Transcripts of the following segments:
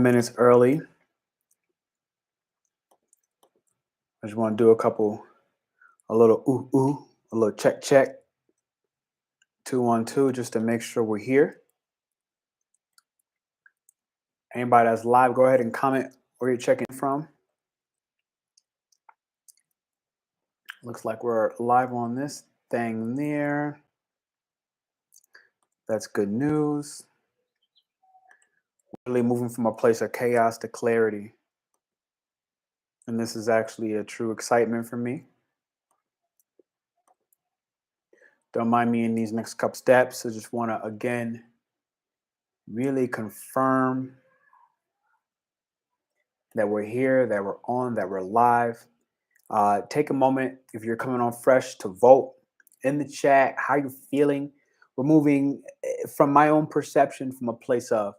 minutes early. I just want to do a little a little check, 2 1 2, just to make sure we're here. Anybody that's live, go ahead and comment where you're checking from. Looks like we're live on this thing there. That's good news. Really moving from a place of chaos to clarity. And this is actually a true excitement for me. Don't mind me in these next couple steps. I just want to, again, really confirm that we're here, that we're on, that we're live. Take a moment, if you're coming on fresh, to vote in the chat how you're feeling. We're moving from my own perception from a place of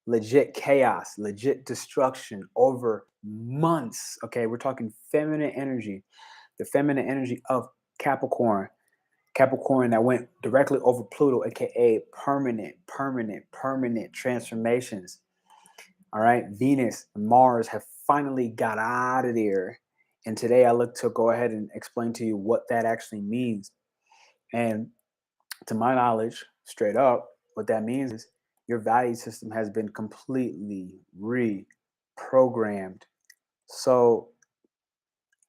legit chaos, legit destruction over months. Okay, we're talking feminine energy, the feminine energy of Capricorn. Capricorn that went directly over Pluto, aka permanent transformations. All right, Venus and Mars have finally got out of there. And today I look to go ahead and explain to you what that actually means. And to my knowledge, straight up, what that means is your value system has been completely reprogrammed. So,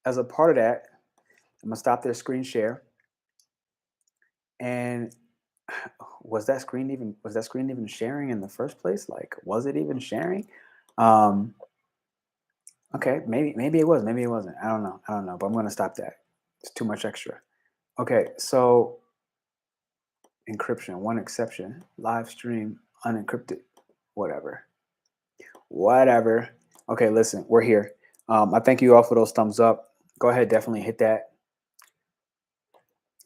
as a part of that, I'm gonna stop their screen share. And was that screen even sharing in the first place? Like, was it even sharing? Okay, maybe it was, maybe it wasn't. I don't know, but I'm gonna stop that. It's too much extra. Okay, so encryption, one exception, live stream, unencrypted, whatever. Okay, listen, we're here. I thank you all for those thumbs up. Go ahead, definitely hit that.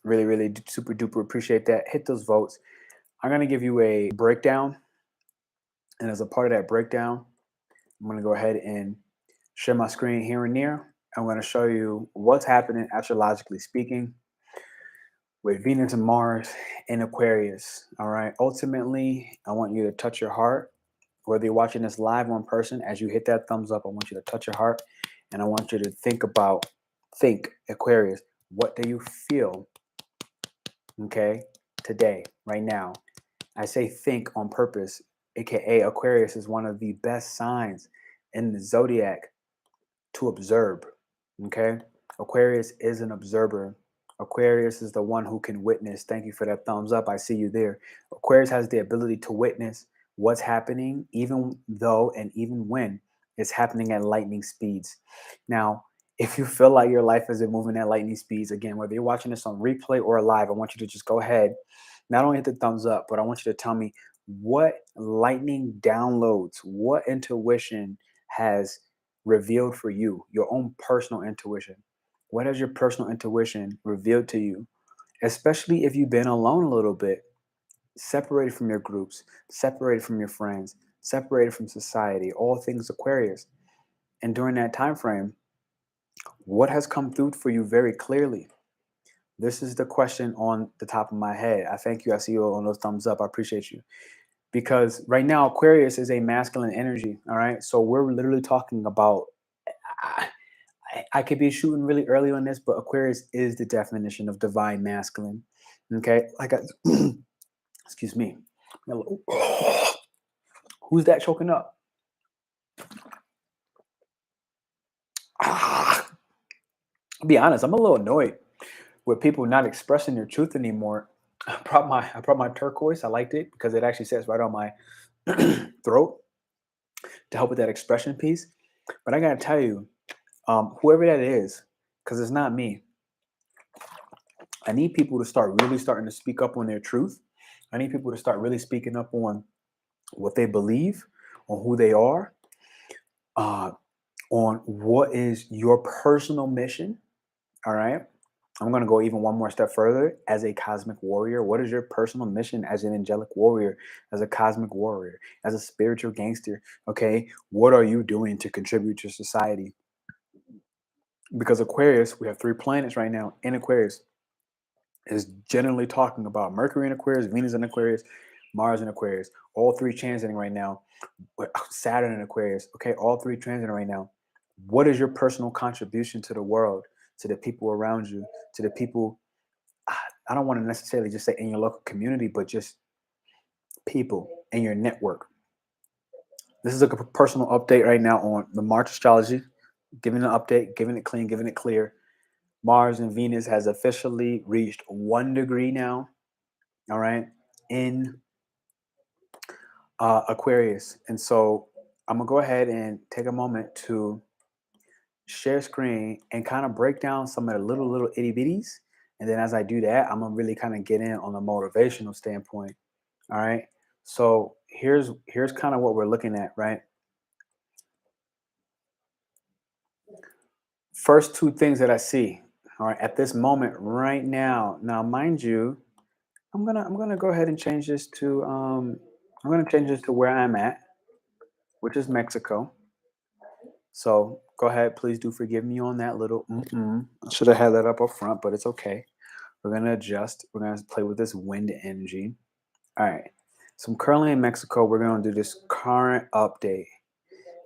Really super duper appreciate that. Hit those votes. I'm gonna give you a breakdown, and as a part of that breakdown, I'm gonna go ahead and share my screen here and there. I'm going to show you what's happening astrologically speaking with Venus and Mars in Aquarius. All right. Ultimately, I want you to touch your heart. Whether you're watching this live or in person, as you hit that thumbs up, I want you to touch your heart, and I want you to think Aquarius, what do you feel? Okay. Today, right now. I say think on purpose, aka Aquarius is one of the best signs in the zodiac to observe. Okay. Aquarius is an observer. Aquarius is the one who can witness. Thank you for that thumbs up. I see you there. Aquarius has the ability to witness what's happening, even though and even when it's happening at lightning speeds. Now, if you feel like your life isn't moving at lightning speeds, again, whether you're watching this on replay or live, I want you to just go ahead, not only hit the thumbs up, but I want you to tell me what lightning downloads, what intuition has revealed for you, your own personal intuition. What has your personal intuition revealed to you? Especially if you've been alone a little bit, separated from your groups, separated from your friends, separated from society, all things Aquarius. And during that time frame, what has come through for you very clearly? This is the question on the top of my head. I thank you. I see you on those thumbs up. I appreciate you. Because right now, Aquarius is a masculine energy. All right. So we're literally talking about, I could be shooting really early on this, but Aquarius is the definition of divine masculine. Okay. Excuse me. Who's that choking up? I'll be honest, I'm a little annoyed with people not expressing their truth anymore. I brought my turquoise. I liked it because it actually sits right on my throat to help with that expression piece. But I gotta tell you, whoever that is, because it's not me, I need people to start really starting to speak up on their truth. I need people to start really speaking up on what they believe, on who they are, on what is your personal mission. All right. I'm going to go even one more step further. As a cosmic warrior, what is your personal mission as an angelic warrior, as a cosmic warrior, as a spiritual gangster? Okay. What are you doing to contribute to society? Because Aquarius, we have 3 planets right now in Aquarius, is generally talking about Mercury in Aquarius, Venus in Aquarius, Mars in Aquarius, all three transiting right now. Saturn in Aquarius, okay, all three transiting right now. What is your personal contribution to the world, to the people around you, to the people? I don't want to necessarily just say in your local community, but just people in your network. This is a personal update right now on the March astrology, giving an update, giving it clean, giving it clear. Mars and Venus has officially reached 1 degree now, all right, in Aquarius. And so I'm going to go ahead and take a moment to share screen and kind of break down some of the little itty bitties. And then as I do that, I'm going to really kind of get in on the motivational standpoint. All right. So here's kind of what we're looking at, right? First two things that I see, all right, at this moment right now. Now, mind you, I'm gonna go ahead and change this to I'm gonna change this to where I'm at, which is Mexico. So go ahead, please do forgive me on that little. I should have had that up front, but it's okay. We're gonna adjust. We're gonna play with this wind energy. All right. So I'm currently in Mexico. We're gonna do this current update.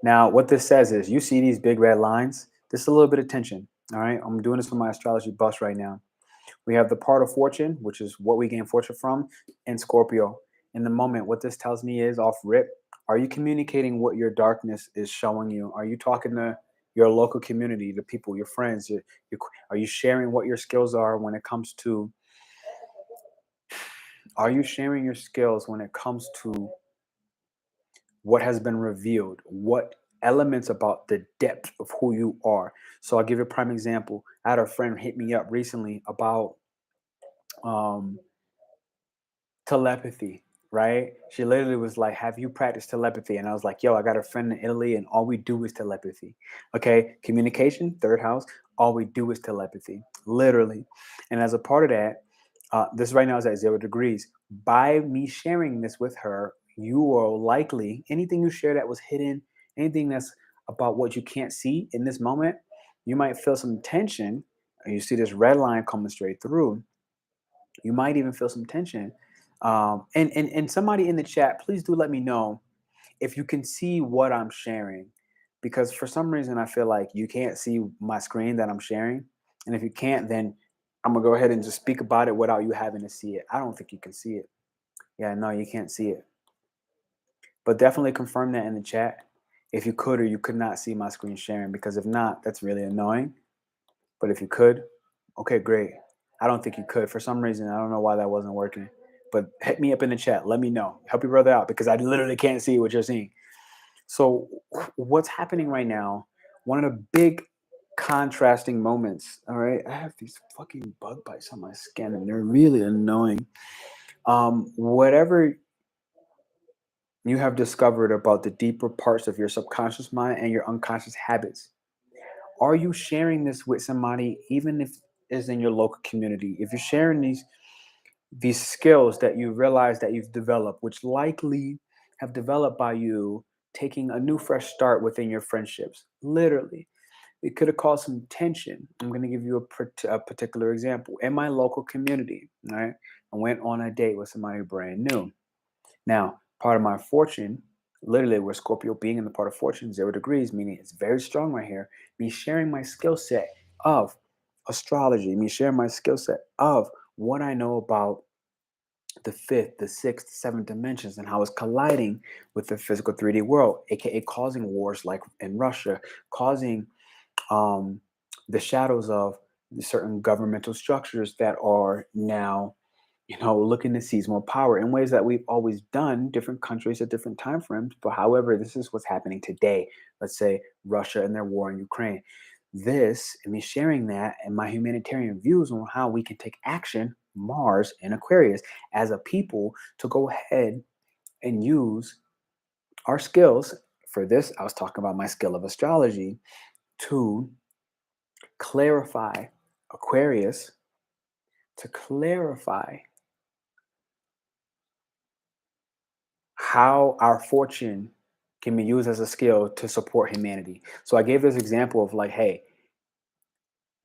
Now, what this says is, you see these big red lines. This is a little bit of tension. All right. I'm doing this for my astrology bus right now. We have the part of fortune, which is what we gain fortune from, in Scorpio. In the moment, what this tells me is, off rip, are you communicating what your darkness is showing you? Are you talking to your local community, the people, your friends? Are you sharing what your skills are when it comes to? Are you sharing your skills when it comes to what has been revealed? What elements about the depth of who you are? So I'll give you a prime example. I had a friend hit me up recently about um, telepathy, right? She literally was like, "Have you practiced telepathy?" And I was like, "Yo, I got a friend in Italy, and all we do is telepathy." Okay, communication, third house. All we do is telepathy, literally. And as a part of that, this right now is at 0 degrees. By me sharing this with her, you are likely, anything you share that was hidden, anything that's about what you can't see in this moment, you might feel some tension. And you see this red line coming straight through. You might even feel some tension. And somebody in the chat, please do let me know if you can see what I'm sharing, because for some reason I feel like you can't see my screen that I'm sharing. And if you can't, then I'm gonna go ahead and just speak about it without you having to see it. I don't think you can see it. Yeah, no, you can't see it. But definitely confirm that in the chat if you could or you could not see my screen sharing, because if not, that's really annoying. But if you could, okay, great. I don't think you could. For some reason, I don't know why that wasn't working. But hit me up in the chat. Let me know. Help your brother out, because I literally can't see what you're seeing. So, what's happening right now? One of the big contrasting moments. All right, I have these fucking bug bites on my skin, and they're really annoying. Whatever you have discovered about the deeper parts of your subconscious mind and your unconscious habits, are you sharing this with somebody, even if it's in your local community? If you're sharing these skills that you realize that you've developed, which likely have developed by you taking a new fresh start within your friendships, literally, it could have caused some tension. I'm going to give you a particular example. In my local community, all right, I went on a date with somebody brand new. Now, part of my fortune, literally, where Scorpio being in the part of fortune, 0 degrees, meaning it's very strong right here, me sharing my skill set of astrology, me sharing my skill set of what I know about the fifth, the sixth, seventh dimensions, and how it's colliding with the physical 3D world, aka causing wars like in Russia, causing um, the shadows of certain governmental structures that are now, looking to seize more power in ways that we've always done, different countries at different time frames. But however, this is what's happening today. Let's say Russia and their war in Ukraine. This, and me sharing that and my humanitarian views on how we can take action, Mars and Aquarius, as a people, to go ahead and use our skills. For this, I was talking about my skill of astrology to clarify Aquarius, to clarify how our fortune can be used as a skill to support humanity. So I gave this example of like, hey,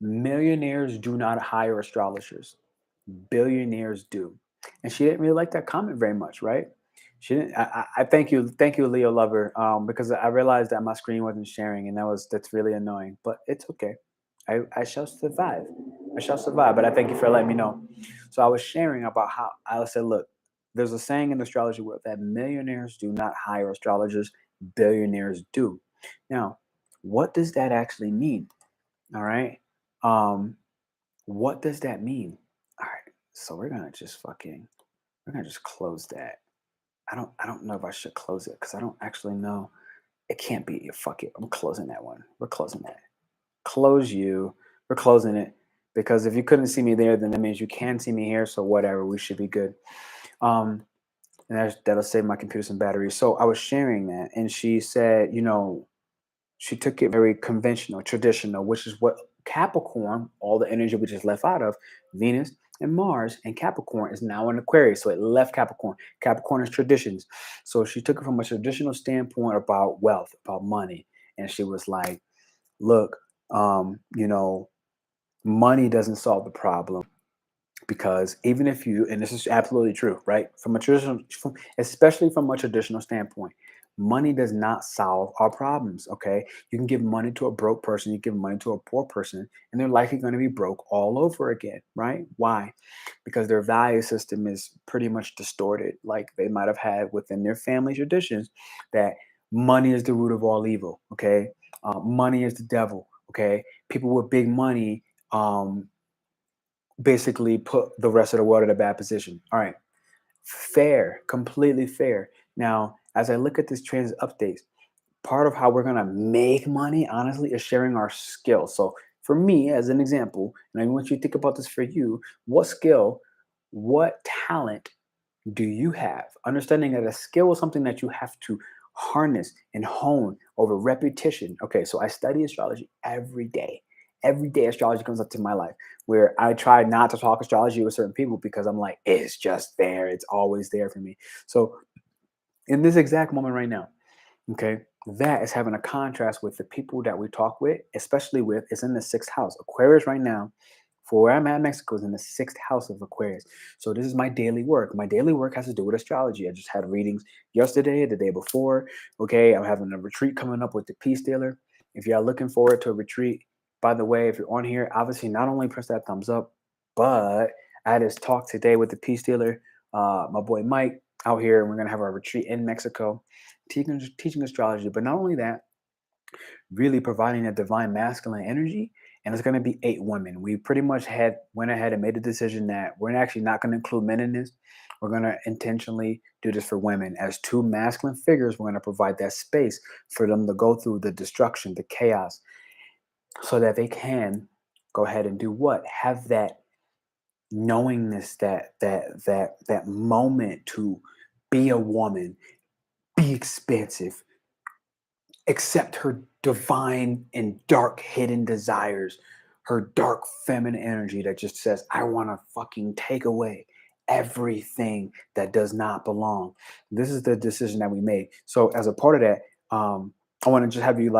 millionaires do not hire astrologers, billionaires do. And she didn't really like that comment very much, right? She didn't. I thank you, Leo lover. Because I realized that my screen wasn't sharing, and that's really annoying. But it's okay. I shall survive. I shall survive. But I thank you for letting me know. So I was sharing about how I said, look, there's a saying in the astrology world that millionaires do not hire astrologers, billionaires do. Now, what does that actually mean? All right. Um, what does that mean? All right. So we're gonna just close that. I don't know if I should close it because I don't actually know. It can't be. Fuck it. I'm closing that one. We're closing that. Close you. We're closing it because if you couldn't see me there, then that means you can see me here. So whatever, we should be good. Um, and that'll save my computer some battery. So I was sharing that, and she said, she took it very conventional, traditional, which is what Capricorn, all the energy we just left out of, Venus and Mars and Capricorn is now in Aquarius. So it left Capricorn. Capricorn is traditions. So she took it from a traditional standpoint about wealth, about money. And she was like, look, money doesn't solve the problem because even if you, and this is absolutely true, right? Especially from a traditional standpoint, money does not solve our problems. Okay, you can give money to a broke person, you give money to a poor person, and they're likely going to be broke all over again, right? Why? Because their value system is pretty much distorted, like they might have had within their family traditions that money is the root of all evil. Okay, money is the devil. Okay, people with big money. Basically put the rest of the world in a bad position. All right. Fair, completely fair. Now, as I look at this transit updates, part of how we're going to make money, honestly, is sharing our skills. So, for me, as an example, and I want you to think about this for you, what skill, what talent do you have? Understanding that a skill is something that you have to harness and hone over repetition. Okay, so I study astrology every day. Every day, astrology comes up to my life where I try not to talk astrology with certain people because I'm like, it's just there. It's always there for me. So, in this exact moment right now, okay, that is having a contrast with the people that we talk with, especially with, it's in the sixth house. Aquarius right now, for where I'm at, Mexico is in the sixth house of Aquarius. So this is my daily work. My daily work has to do with astrology. I just had readings yesterday, the day before. Okay, I'm having a retreat coming up with the Peace Dealer. If y'all looking forward to a retreat, by the way, if you're on here, obviously not only press that thumbs up, but I had this talk today with the Peace Dealer, my boy Mike out here, and we're gonna have our retreat in Mexico, teaching astrology. But not only that, really providing a divine masculine energy. And it's going to be 8 women. We pretty much went ahead and made a decision that we're actually not going to include men in this. We're going to intentionally do this for women. As 2 masculine figures, we're going to provide that space for them to go through the destruction, the chaos, so that they can go ahead and do what? Have that knowingness, that moment to be a woman, be expansive, accept her divine and dark hidden desires, her dark feminine energy that just says, I want to fucking take away everything that does not belong. This is the decision that we made. So, as a part of that, I want to just have you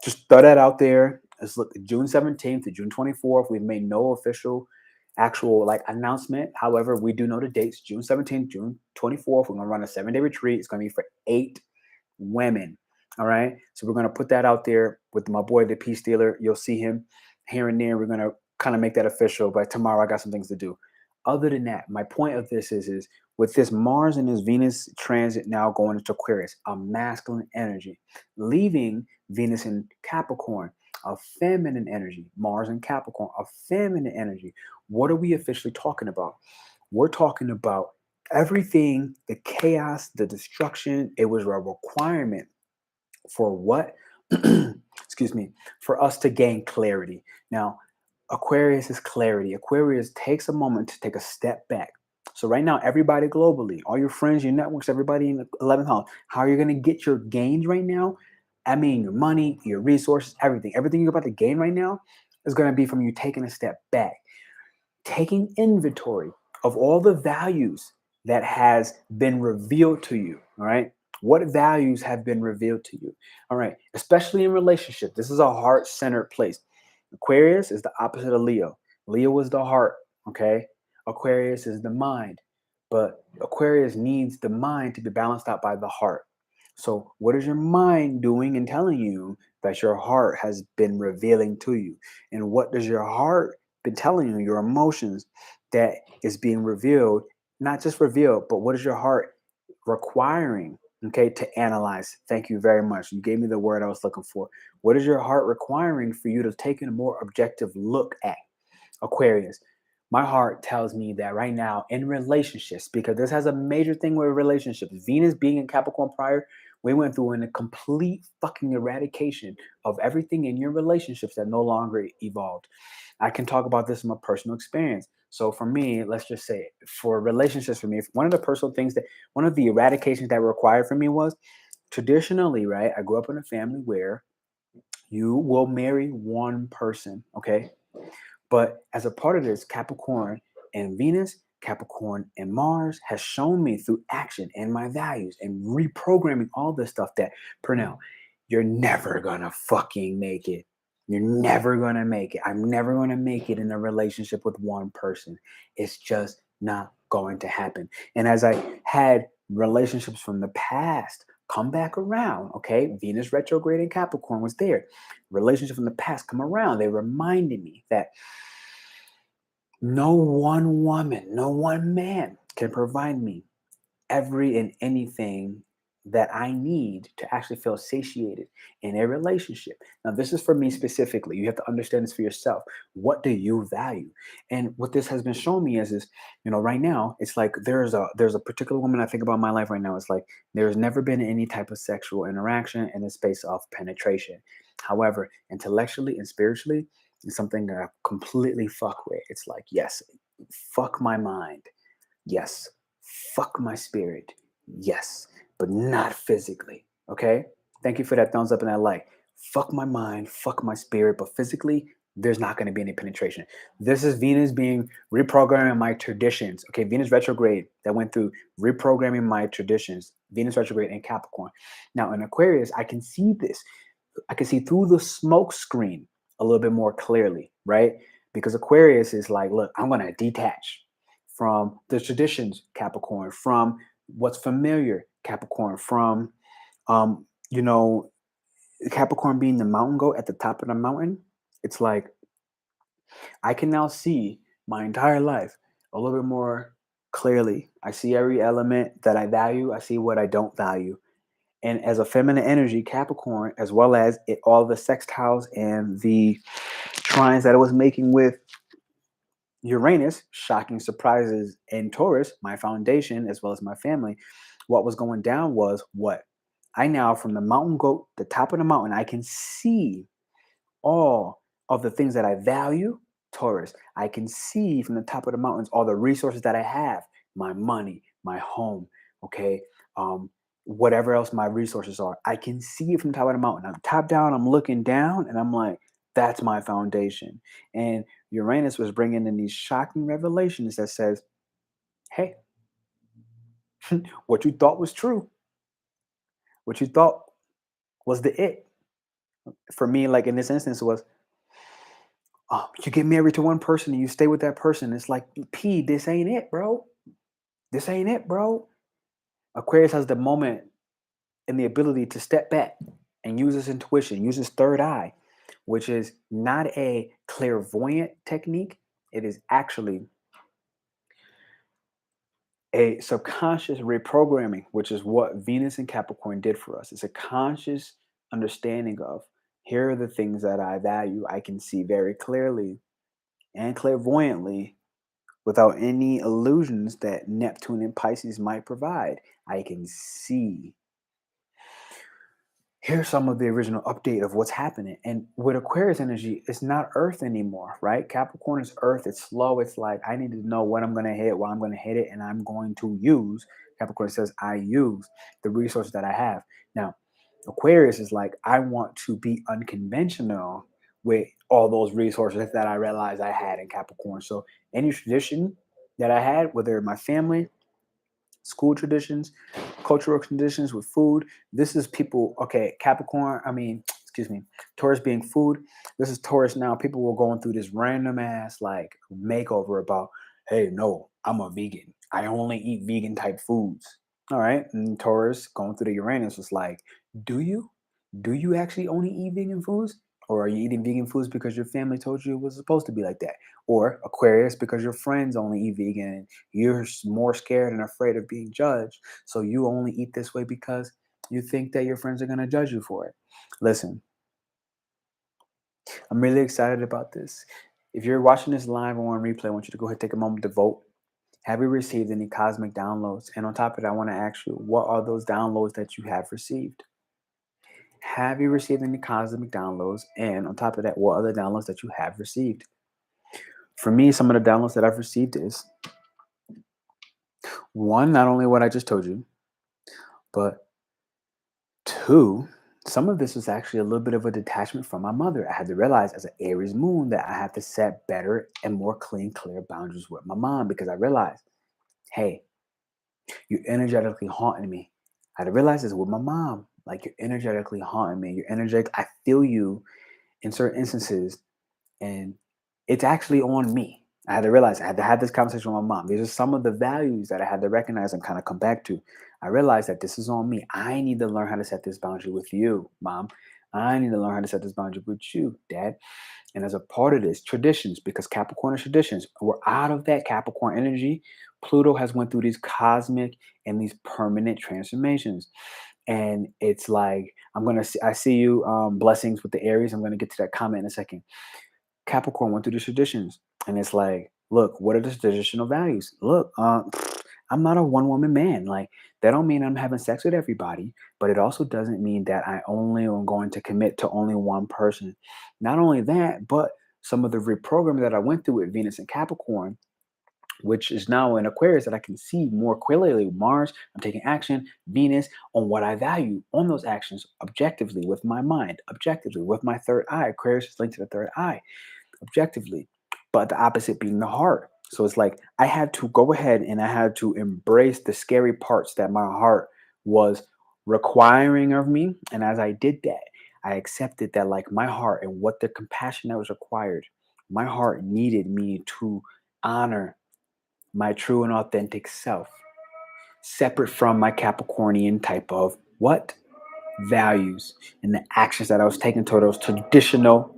just throw that out there. Let's look at June 17th to June 24th. We've made no official actual announcement. However, we do know the dates June 17th, June 24th. We're going to run a 7-day retreat. It's going to be for 8 women. All right. So we're going to put that out there with my boy, the Peace Dealer. You'll see him here and there. We're going to kind of make that official. But tomorrow, I got some things to do. Other than that, my point of this is with this Mars and this Venus transit now going into Aquarius, a masculine energy, leaving Venus in Capricorn, a feminine energy, Mars and Capricorn, a feminine energy. What are we officially talking about? We're talking about everything, the chaos, the destruction. It was a requirement for what? Excuse me, for us to gain clarity. Now, Aquarius is clarity. Aquarius takes a moment to take a step back. So right now, everybody globally, all your friends, your networks, everybody in the 11th house, how are you going to get your gains right now? I mean, your money, your resources, everything. Everything you're about to gain right now is going to be from you taking a step back, taking inventory of all the values that has been revealed to you. All right. What values have been revealed to you? All right. Especially in relationship. This is a heart-centered place. Aquarius is the opposite of Leo. Leo is the heart. Okay. Aquarius is the mind. But Aquarius needs the mind to be balanced out by the heart. So, what is your mind doing and telling you that your heart has been revealing to you? And what does your heart been telling you, your emotions that is being revealed, not just revealed, but what is your heart requiring, okay, to analyze? Thank you very much. You gave me the word I was looking for. What is your heart requiring for you to take a more objective look at? Aquarius, my heart tells me that right now in relationships, because this has a major thing with relationships, Venus being in Capricorn prior, we went through a complete fucking eradication of everything in your relationships that no longer evolved. I can talk about this from a personal experience. So for me, let's just say for relationships, for me, one of the personal things that one of the eradications that were required for me was traditionally, right? I grew up in a family where you will marry one person, okay? But as a part of this, Capricorn and Venus, Capricorn and Mars has shown me through action and my values and reprogramming all this stuff that, Pernell, you're never gonna fucking make it. You're never gonna make it. I'm never gonna make it in a relationship with one person. It's just not going to happen. And as I had relationships from the past come back around, okay, Venus retrograde in Capricorn was there. Relationships from the past come around. They reminded me that no one woman, no one man can provide me every and anything that I need to actually feel satiated in a relationship. Now, this is for me specifically. You have to understand this for yourself. What do you value? And what this has been showing me is right now, it's like there's a particular woman I think about in my life right now. It's like there's never been any type of sexual interaction in the space of penetration. However, intellectually and spiritually, it's something that I completely fuck with. It's like, yes, fuck my mind. Yes. Fuck my spirit. Yes. But not physically. Okay. Thank you for that thumbs up and that like. Fuck my mind. Fuck my spirit. But physically, there's not going to be any penetration. This is Venus being reprogramming my traditions. Okay. Venus retrograde that went through reprogramming my traditions. Venus retrograde in Capricorn. Now in Aquarius, I can see this. I can see through the smoke screen a little bit more clearly, right? Because Aquarius is like, look, I'm going to detach from the traditions, Capricorn, from what's familiar, Capricorn, from, you know, Capricorn being the mountain goat at the top of the mountain. It's like I can now see my entire life a little bit more clearly. I see every element that I value. I see what I don't value. And as a feminine energy, Capricorn, as well as all the sextiles and the trines that it was making with Uranus, shocking surprises in Taurus, my foundation, as well as my family, what was going down was what? I now, from the mountain goat, the top of the mountain, I can see all of the things that I value, Taurus. I can see from the top of the mountains all the resources that I have, my money, my home, okay, whatever else my resources are. I can see it from the top of the mountain. I'm top down, I'm looking down, and I'm like, that's my foundation. And Uranus was bringing in these shocking revelations that says, hey, what you thought was true, what you thought was the it. For me, like in this instance, was you get married to one person and you stay with that person. It's like, P, this ain't it, bro. This ain't it, bro. Aquarius has the moment and the ability to step back and use his intuition, use his third eye, which is not a clairvoyant technique. It is actually a subconscious reprogramming, which is what Venus and Capricorn did for us. It's a conscious understanding of here are the things that I value. I can see very clearly and clairvoyantly without any illusions that Neptune and Pisces might provide. I can see. Here's some of the original update of what's happening. And with Aquarius energy, it's not Earth anymore, right? Capricorn is Earth. It's slow. It's like, I need to know what I'm going to hit, why I'm going to hit it, and I'm going to use. Capricorn says, I use the resources that I have. Now, Aquarius is like, I want to be unconventional with all those resources that I realized I had in Capricorn. So any tradition that I had, whether my family, school traditions, cultural traditions with food. This is people, okay, Capricorn, excuse me, Taurus being food. This is Taurus now. People were going through this random ass like makeover about hey, no, I'm a vegan. I only eat vegan type foods. All right. And Taurus going through the Uranus was like, do you? Do you actually only eat vegan foods? Or are you eating vegan foods because your family told you it was supposed to be like that? Or Aquarius, because your friends only eat vegan and you're more scared and afraid of being judged. So you only eat this way because you think that your friends are going to judge you for it. Listen, I'm really excited about this. If you're watching this live or on replay, I want you to go ahead and take a moment to vote. Have you received any cosmic downloads? And on top of that, I want to ask you, what are those downloads that you have received? Have you received any cosmic downloads? And on top of that, what are the downloads that you have received? For me, some of the downloads that I've received is one, not only what I just told you, but two, some of this was actually a little bit of a detachment from my mother. I had to realize as an Aries moon that I have to set better and more clean, clear boundaries with my mom because I realized, hey, you're energetically haunting me. I had to realize this with my mom. Like, you're energetically haunting me. You're energetic. I feel you in certain instances, and it's actually on me. I had to realize I had to have this conversation with my mom. These are some of the values that I had to recognize and kind of come back to. I realized that this is on me. I need to learn how to set this boundary with you, mom. I need to learn how to set this boundary with you, dad. And as a part of this, traditions, because Capricorn is traditions, we're out of that Capricorn energy. Pluto has went through these cosmic and these permanent transformations. And it's like, I see you, blessings with the Aries. I'm going to get to that comment in a second. Capricorn went through the traditions. And it's like, look, what are the traditional values? Look, I'm not a one woman man. Like, that don't mean I'm having sex with everybody, but it also doesn't mean that I only am going to commit to only one person. Not only that, but some of the reprogramming that I went through with Venus and Capricorn, which is now in Aquarius, that I can see more clearly. Mars, I'm taking action. Venus, on what I value, on those actions, objectively with my mind, objectively with my third eye. Aquarius is linked to the third eye, objectively, but the opposite being the heart. So it's like I had to go ahead and I had to embrace the scary parts that my heart was requiring of me. And as I did that, I accepted that, like, my heart and what the compassion that was required, my heart needed me to honor my true and authentic self, separate from my Capricornian type of what? Values and the actions that I was taking toward those traditional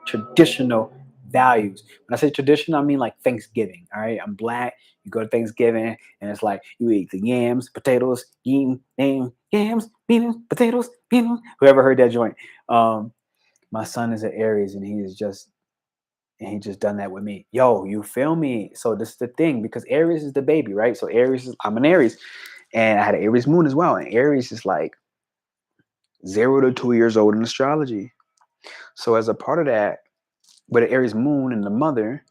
traditional values. When I say traditional, I mean like Thanksgiving. All right. I'm black. You go to Thanksgiving and it's like you eat the yams, potatoes, yams, beans, potatoes, beans. Whoever heard that joint. My son is an Aries and he just done that with me. Yo, you feel me? So this is the thing, because Aries is the baby, right? So I'm an Aries, and I had an Aries moon as well. And Aries is like 0 to 2 years old in astrology. So as a part of that, with the Aries moon and the mother,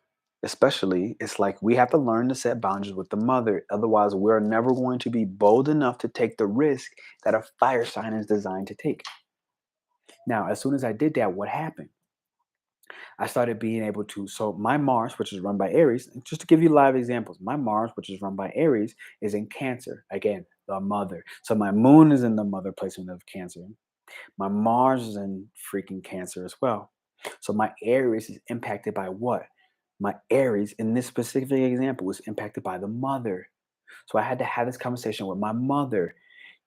especially, it's like we have to learn to set boundaries with the mother. Otherwise, we're never going to be bold enough to take the risk that a fire sign is designed to take. Now, as soon as I did that, what happened? I started being able to. So my Mars, which is run by Aries, and just to give you live examples, my Mars, which is run by Aries, is in Cancer. Again, the mother. So my moon is in the mother placement of Cancer. My Mars is in freaking Cancer as well. So my Aries is impacted by what? My Aries, in this specific example, was impacted by the mother. So I had to have this conversation with my mother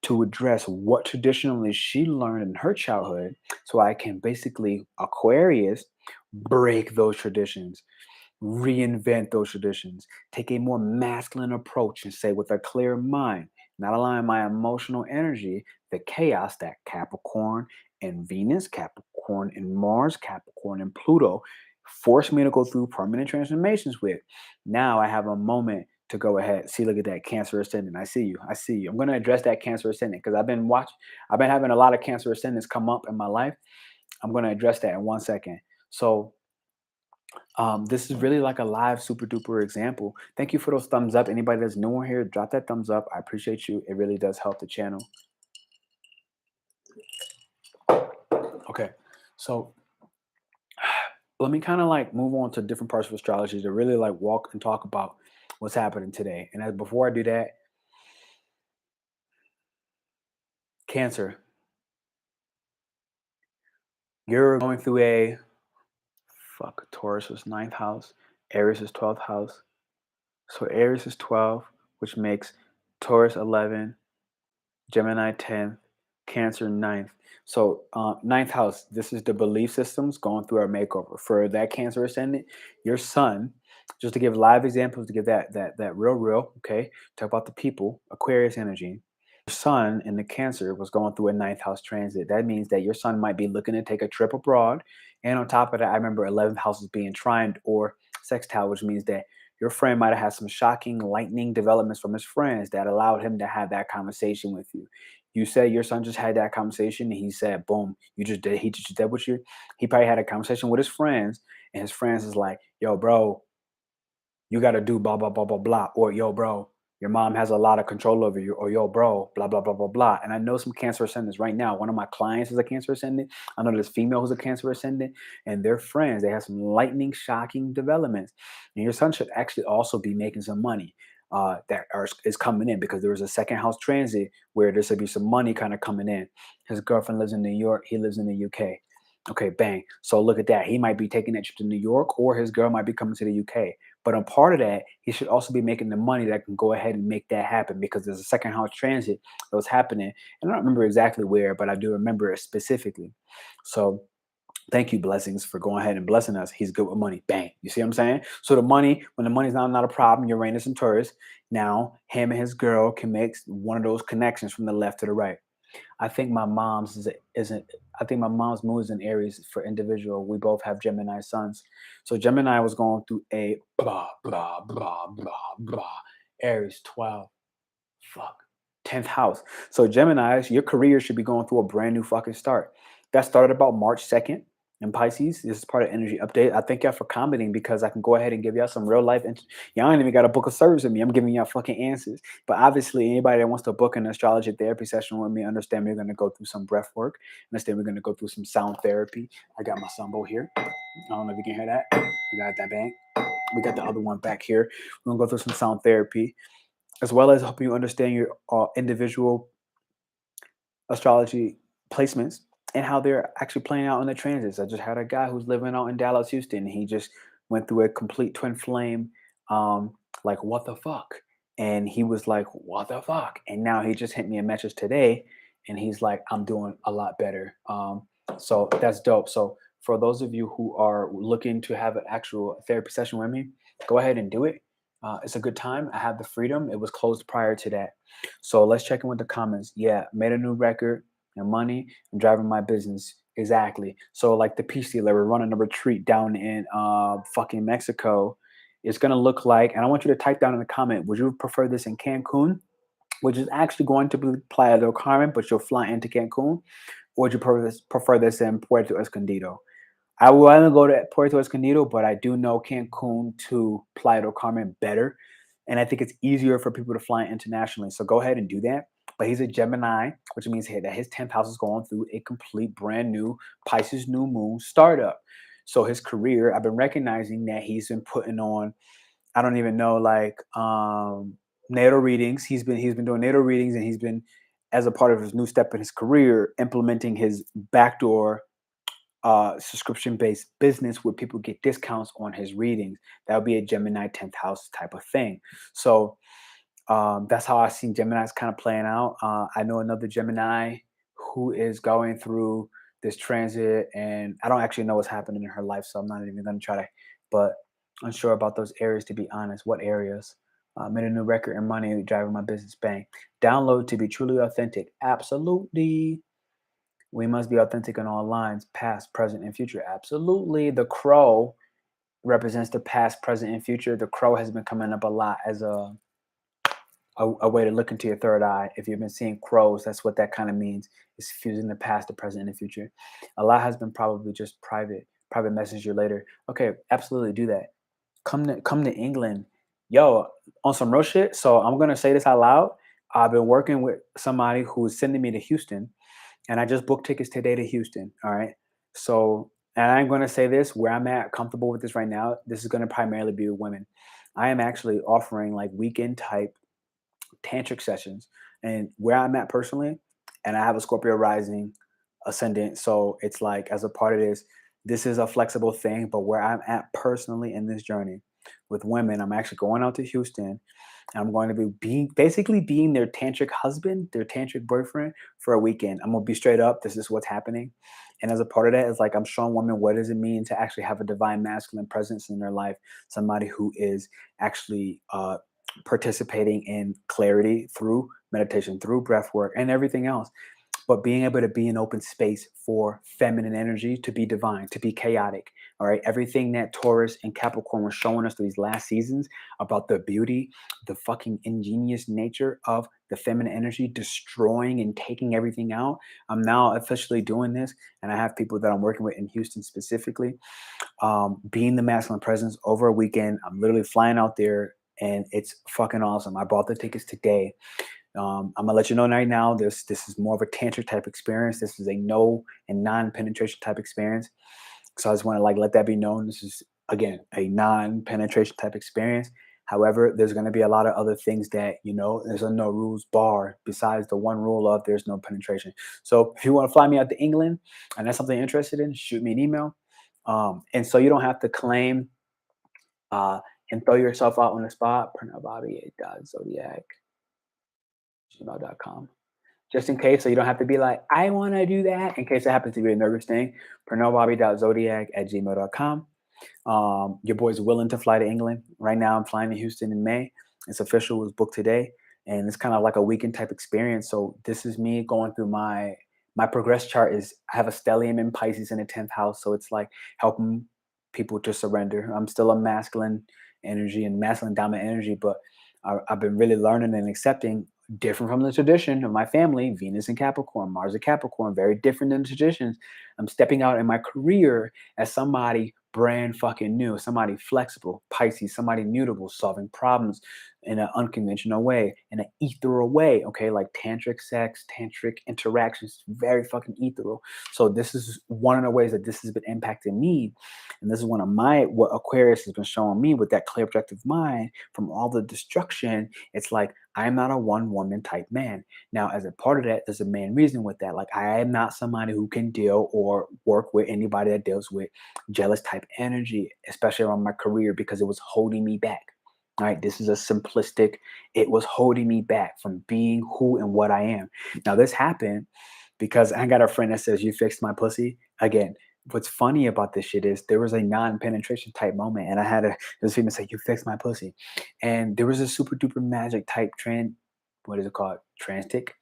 to address what traditionally she learned in her childhood, so I can basically, Aquarius, break those traditions, reinvent those traditions, take a more masculine approach and say with a clear mind, not allowing my emotional energy, the chaos that Capricorn and Venus, Capricorn and Mars, Capricorn and Pluto forced me to go through permanent transformations with. Now I have a moment to go ahead. See, look at that Cancer ascendant. I see you. I see you. I'm going to address that Cancer ascendant because I've been having a lot of Cancer ascendants come up in my life. I'm going to address that in 1 second. So this is really like a live super duper example. Thank you for those thumbs up. Anybody that's new here, drop that thumbs up. I appreciate you. It really does help the channel. Okay, so let me kind of like move on to different parts of astrology to really like walk and talk about what's happening today. And before I do that, Cancer, you're going through Taurus is ninth house, Aries is 12th house. So Aries is 12, which makes Taurus 11, Gemini 10th, Cancer 9th. So ninth house, this is the belief systems going through our makeover. For that Cancer ascendant, your sun, just to give live examples, to give that real, okay? Talk about the people, Aquarius energy. Your sun in the Cancer was going through a ninth house transit. That means that your sun might be looking to take a trip abroad. And on top of that, I remember 11th house is being trined or sextile, which means that your friend might have had some shocking, lightning developments from his friends that allowed him to have that conversation with you. You said your son just had that conversation, and he said, "Boom, you just did." He just did with you. He probably had a conversation with his friends, and his friends is like, "Yo, bro, you got to do blah blah blah blah blah," or "Yo, bro, your mom has a lot of control over you," or "Yo, bro, blah blah blah blah blah." And I know some Cancer ascendants right now. One of my clients is a Cancer ascendant. I know this female who's a Cancer ascendant, and their friends, they have some lightning, shocking developments. And your son should actually also be making some money. Is coming in because there was a second house transit where there should be some money kind of coming in. His girlfriend lives in New York. He lives in the UK. Okay, bang. So look at that. He might be taking that trip to New York, or his girl might be coming to the UK. But on part of that, he should also be making the money that can go ahead and make that happen because there's a second house transit that was happening. And I don't remember exactly where, but I do remember it specifically. So thank you, blessings, for going ahead and blessing us. He's good with money. Bang. You see what I'm saying? So the money, when the money's not a problem, Uranus and Taurus, now him and his girl can make one of those connections from the left to the right. I think my mom's isn't. I think my mom's moon is in Aries for individual. We both have Gemini sons. So Gemini was going through a blah blah blah blah blah. Aries 12. Fuck. 10th house. So Geminis, your career should be going through a brand new fucking start. That started about March 2nd in Pisces. This is part of energy update. I thank y'all for commenting because I can go ahead and give y'all some real life. Y'all ain't even got to book a service with me. I'm giving y'all fucking answers. But obviously, anybody that wants to book an astrology therapy session with me, understand we're going to go through some breath work. Understand we're going to go through some sound therapy. I got my sumbo here. I don't know if you can hear that. We got that bang. We got the other one back here. We're going to go through some sound therapy as well as helping you understand your individual astrology placements and how they're actually playing out in the transits. I just had a guy who's living out in Dallas, Houston. He just went through a complete twin flame, like what the fuck, and he was like, what the fuck, and now he just hit me a message today, and he's like, I'm doing a lot better. So that's dope. So for those of you who are looking to have an actual therapy session with me, go ahead and do it. It's a good time. I have the freedom. It was closed prior to that. So let's check in with the comments. Yeah, made a new record and money and driving my business. Exactly. So like the peace dealer, we're running a retreat down in fucking Mexico. It's gonna look like, and I want you to type down in the comment, would you prefer this in Cancun, which is actually going to be Playa del Carmen, but you'll fly into Cancun, or would you prefer this in Puerto Escondido? I want to go to Puerto Escondido, but I do know Cancun to Playa del Carmen better. And I think it's easier for people to fly internationally. So go ahead and do that. But he's a Gemini, which means that his 10th house is going through a complete brand new Pisces New Moon startup. So his career, I've been recognizing that he's been putting on, I don't even know, like natal readings. He's been doing natal readings, and he's been, as a part of his new step in his career, implementing his backdoor subscription-based business where people get discounts on his readings. That would be a Gemini 10th house type of thing. So that's how I see Gemini's kind of playing out. I know another Gemini who is going through this transit, and I don't actually know what's happening in her life, so I'm not even going to try to, but unsure about those areas, to be honest. What areas? Made a new record and money, driving my business, bang. Download to be truly authentic. Absolutely. We must be authentic on all lines, past, present, and future. Absolutely. The crow represents the past, present, and future. The crow has been coming up a lot as a way to look into your third eye. If you've been seeing crows, that's what that kind of means. It's fusing the past, the present, and the future. A lot has been probably just private message you later. Okay, absolutely do that. Come to England. Yo, on some real shit. So I'm gonna say this out loud. I've been working with somebody who's sending me to Houston, and I just booked tickets today to Houston. All right. So, and I'm going to say this where I'm at, comfortable with this right now. This is going to primarily be with women. I am actually offering like weekend type tantric sessions, and where I'm at personally, and I have a Scorpio rising ascendant. So it's like, as a part of this, this is a flexible thing, but where I'm at personally in this journey, with women. I'm actually going out to Houston. I'm going to basically being their tantric husband, their tantric boyfriend for a weekend. I'm gonna be straight up. This is what's happening. And as a part of that, it's like I'm showing women what does it mean to actually have a divine masculine presence in their life, somebody who is actually participating in clarity through meditation, through breath work, and everything else, but being able to be an open space for feminine energy to be divine, to be chaotic. All right. Everything that Taurus and Capricorn were showing us through these last seasons about the beauty, the fucking ingenious nature of the feminine energy destroying and taking everything out. I'm now officially doing this, and I have people that I'm working with in Houston specifically, being the masculine presence over a weekend. I'm literally flying out there, and it's fucking awesome. I bought the tickets today. I'm gonna let you know right now. This is more of a tantric type experience. This is a no and non-penetration type experience. So I just want to like let that be known. This is again a non-penetration type experience. However, there's going to be a lot of other things that there's a no rules bar besides the one rule of there's no penetration. So if you want to fly me out to England and that's something you're interested in, shoot me an email. And so you don't have to claim and throw yourself out on the spot. Pernell.Bobby@zodiac.gmail.com. Just in case, so you don't have to be like, I want to do that, in case it happens to be a nervous thing. PernellBobby.Zodiac@gmail.com. Your boy's willing to fly to England. Right now, I'm flying to Houston in May. It's official. It was booked today. And it's kind of like a weekend type experience. So this is me going through my progress chart. Is I have a stellium in Pisces in the 10th house. So it's like helping people to surrender. I'm still a masculine energy and masculine dominant energy, but I've been really learning and accepting different from the tradition of my family, Venus and Capricorn, Mars and Capricorn, very different than the traditions. I'm stepping out in my career as somebody brand fucking new, somebody flexible, Pisces, somebody mutable, solving problems in an unconventional way, in an ethereal way, okay? Like tantric sex, tantric interactions, very fucking ethereal. So this is one of the ways that this has been impacting me. And this is one of what Aquarius has been showing me with that clear objective mind from all the destruction. It's like, I'm not a one woman type man. Now, as a part of that, there's a main reason with that. Like, I am not somebody who can deal or work with anybody that deals with jealous type energy, especially around my career, because it was holding me back. All right. This is a simplistic, it was holding me back from being who and what I am. Now, this happened because I got a friend that says, you fixed my pussy. Again, what's funny about this shit is there was a non-penetration type moment, and I had this female say, you fixed my pussy. And there was a super duper magic type what is it called? Tantric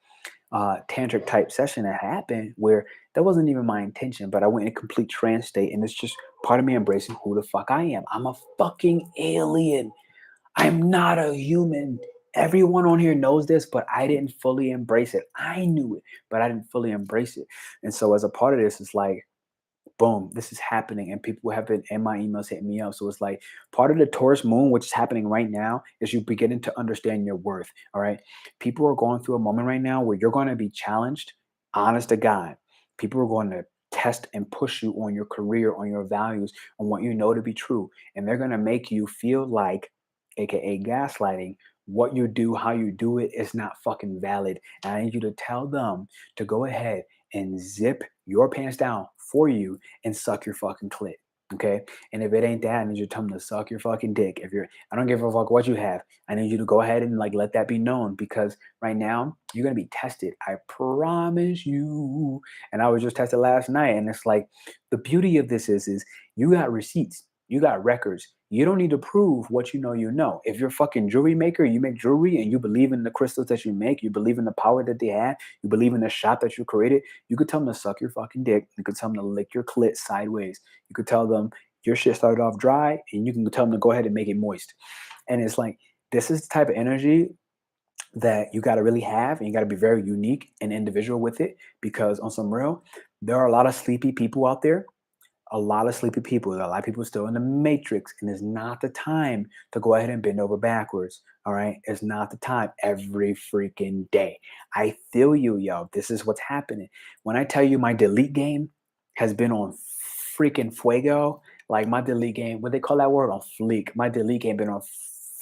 type session that happened where that wasn't even my intention, but I went in a complete trance state, and it's just part of me embracing who the fuck I am. I'm a fucking alien. I'm not a human. Everyone on here knows this, but I didn't fully embrace it. I knew it, but I didn't fully embrace it. And so as a part of this, it's like, boom, this is happening. And people have been in my emails hitting me up. So it's like part of the Taurus moon, which is happening right now, is you beginning to understand your worth. All right. People are going through a moment right now where you're going to be challenged, honest to God. People are going to test and push you on your career, on your values, on what you know to be true. And they're going to make you feel like, AKA gaslighting, what you do, how you do it is not fucking valid. And I need you to tell them to go ahead and zip your pants down for you and suck your fucking clit. Okay. And if it ain't that, I need you to tell them to suck your fucking dick. I don't give a fuck what you have. I need you to go ahead and like let that be known, because right now you're gonna be tested. I promise you. And I was just tested last night, and it's like the beauty of this is you got receipts, you got records. You don't need to prove what you know you know. If you're a fucking jewelry maker, you make jewelry and you believe in the crystals that you make, you believe in the power that they have, you believe in the shop that you created, you could tell them to suck your fucking dick. You could tell them to lick your clit sideways. You could tell them your shit started off dry, and you can tell them to go ahead and make it moist. And it's like, this is the type of energy that you got to really have, and you got to be very unique and individual with it, because on some real, there are a lot of sleepy people out there, a lot of sleepy people. A lot of people still in the matrix, and it's not the time to go ahead and bend over backwards. All right. It's not the time every freaking day. I feel you, yo. This is what's happening. When I tell you my delete game has been on freaking fuego, like my delete game, what they call that word, on fleek. My delete game been on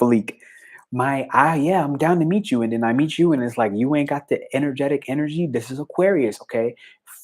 fleek. Yeah, I'm down to meet you. And then I meet you, and it's like, you ain't got the energetic energy. This is Aquarius. Okay.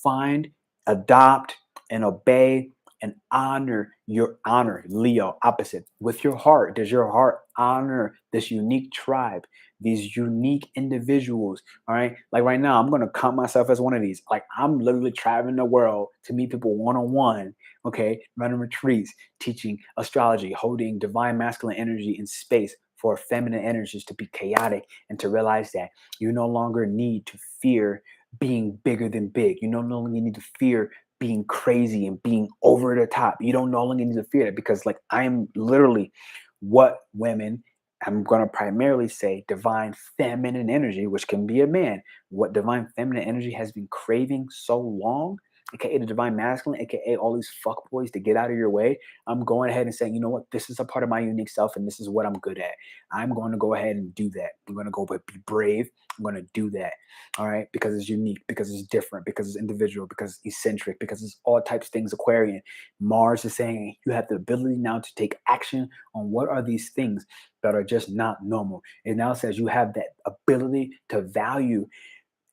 Find, adopt, and obey and honor your honor, Leo, opposite. With your heart, does your heart honor this unique tribe, these unique individuals? All right. Like right now, I'm going to count myself as one of these. Like I'm literally traveling the world to meet people one on one. Okay. Running retreats, teaching astrology, holding divine masculine energy in space for feminine energies to be chaotic and to realize that you no longer need to fear being bigger than big. You no longer need to fear being crazy and being over the top. You don't no longer need to fear that because, like, I am literally what women, I'm going to primarily say divine feminine energy, which can be a man, what divine feminine energy has been craving so long, aka the divine masculine, aka all these fuckboys to get out of your way. I'm going ahead and saying, you know what, this is a part of my unique self and this is what I'm good at. I'm going to go ahead and do that. I'm going to go but be brave. I'm going to do that. All right. Because it's unique, because it's different, because it's individual, because it's eccentric, because it's all types of things. Aquarian. Mars is saying you have the ability now to take action on what are these things that are just not normal. It now says you have that ability to value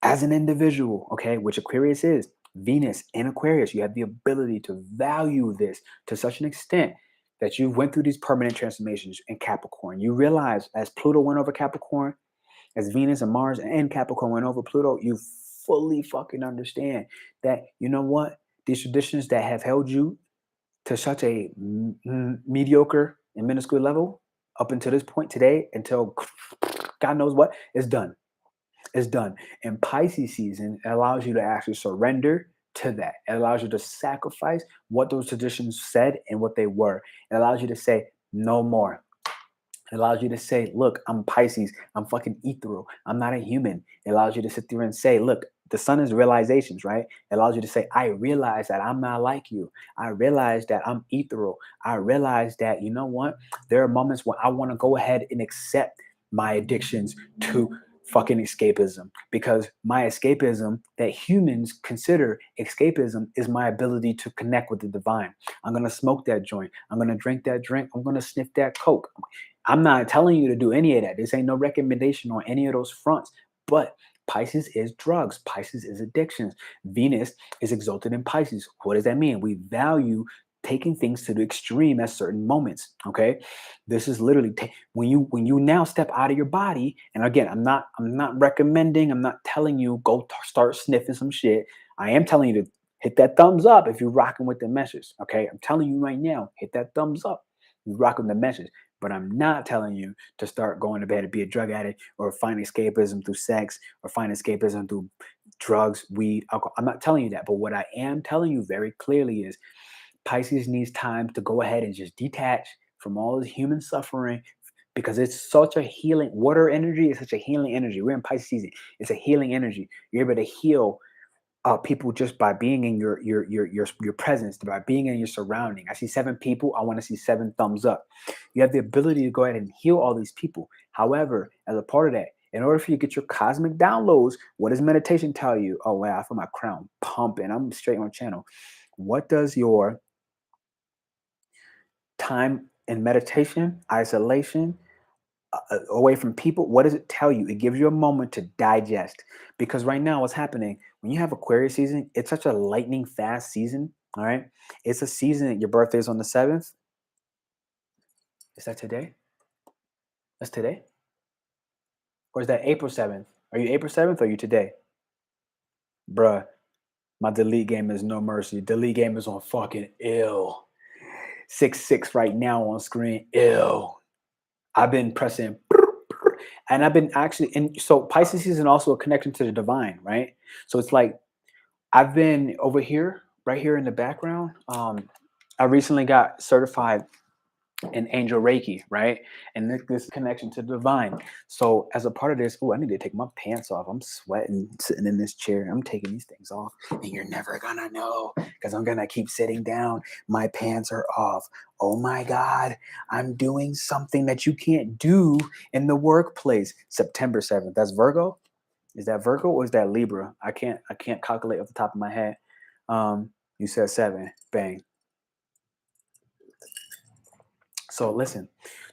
as an individual, okay, which Aquarius is. Venus in Aquarius, you have the ability to value this to such an extent that you went through these permanent transformations in Capricorn. You realize as Pluto went over Capricorn, as Venus and Mars and Capricorn went over Pluto, you fully fucking understand that, you know what? These traditions that have held you to such a mediocre and minuscule level up until this point today, until God knows what, is done. It's done. And Pisces season allows you to actually surrender to that. It allows you to sacrifice what those traditions said and what they were. It allows you to say, no more. It allows you to say, look, I'm Pisces. I'm fucking ethereal. I'm not a human. It allows you to sit there and say, look, the sun is realizations, right? It allows you to say, I realize that I'm not like you. I realize that I'm ethereal. I realize that, you know what? There are moments where I want to go ahead and accept my addictions to fucking escapism, because my escapism that humans consider escapism is my ability to connect with the divine. I'm going to smoke that joint. I'm going to drink that drink. I'm going to sniff that coke. I'm not telling you to do any of that. This ain't no recommendation on any of those fronts. But Pisces is drugs. Pisces is addictions. Venus is exalted in Pisces. What does that mean? We value taking things to the extreme at certain moments. Okay, this is literally when you now step out of your body. And again, I'm not recommending. I'm not telling you go start sniffing some shit. I am telling you to hit that thumbs up if you're rocking with the message. Okay, I'm telling you right now, hit that thumbs up. You rocking the message. But I'm not telling you to start going to bed and be a drug addict or find escapism through sex or find escapism through drugs, weed, alcohol. I'm not telling you that. But what I am telling you very clearly is Pisces needs time to go ahead and just detach from all this human suffering, because it's such a healing. Water energy is such a healing energy. We're in Pisces season. It's a healing energy. You're able to heal people just by being in your presence, by being in your surrounding. I see 7 people. I want to see 7 thumbs up. You have the ability to go ahead and heal all these people. However, as a part of that, in order for you to get your cosmic downloads, what does meditation tell you? Oh wow, I feel my crown pumping. I'm straight on channel. What does your time in meditation, isolation, away from people, what does it tell you? It gives you a moment to digest. Because right now, what's happening when you have Aquarius season, it's such a lightning fast season. All right. It's a season. Your birthday is on the 7th. Is that today? That's today? Or is that April 7th? Are you April 7th or are you today? Bruh, my delete game is no mercy. Delete game is on fucking ill. 6-6 right now on screen. Ill. I've been pressing and I've been actually, and so Pisces season also a connection to the divine, right? So it's like I've been over here, right here in the background. I recently got certified in Angel Reiki, right? And this connection to the divine. So as a part of this, oh, I need to take my pants off. I'm sweating sitting in this chair. I'm taking these things off, and you're never gonna know because I'm gonna keep sitting down. My pants are off. Oh my God, I'm doing something that you can't do in the workplace. September 7th. That's Virgo. Is that Virgo or is that Libra? I can't calculate off the top of my head. You said 7. Bang. So listen,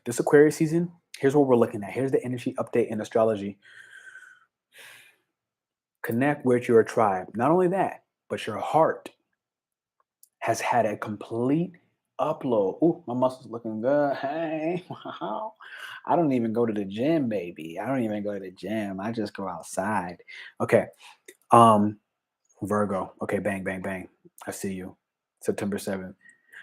this Aquarius season, here's what we're looking at. Here's the energy update in astrology. Connect with your tribe. Not only that, but your heart has had a complete upload. Ooh, my muscles looking good. Hey, wow. I don't even go to the gym, baby. I don't even go to the gym. I just go outside. Okay. Um, Virgo. Okay, bang, bang, bang. I see you. September 7th.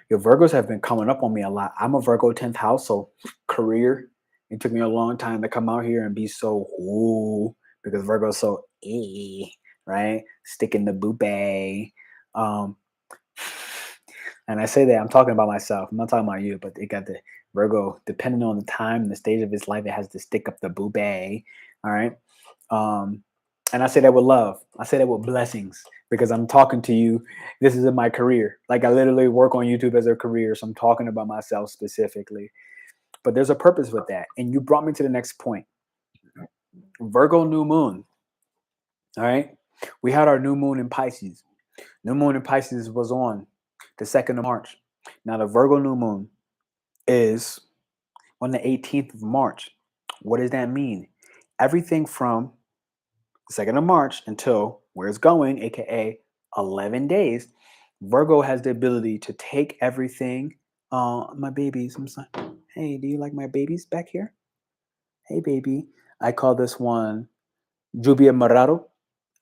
Your Virgos have been coming up on me a lot. I'm a Virgo 10th house, so career. It took me a long time to come out here and be so ooh, because Virgo's so right? Sticking the boopay. Um, and I say that I'm talking about myself. I'm not talking about you, but it got the Virgo, depending on the time and the stage of his life, it has to stick up the boopay. All right. Um, and I say that with love. I say that with blessings because I'm talking to you. This is in my career. Like I literally work on YouTube as a career. So I'm talking about myself specifically. But there's a purpose with that. And you brought me to the next point. Virgo New Moon. All right. We had our new moon in Pisces. New moon in Pisces was on the 2nd of March. Now the Virgo new moon is on the 18th of March. What does that mean? Everything from 2nd of March until where it's going, aka 11 days, Virgo has the ability to take everything. My babies, I'm sorry. Hey, do you like my babies back here? Hey, baby. I call this one Lluvia Morado.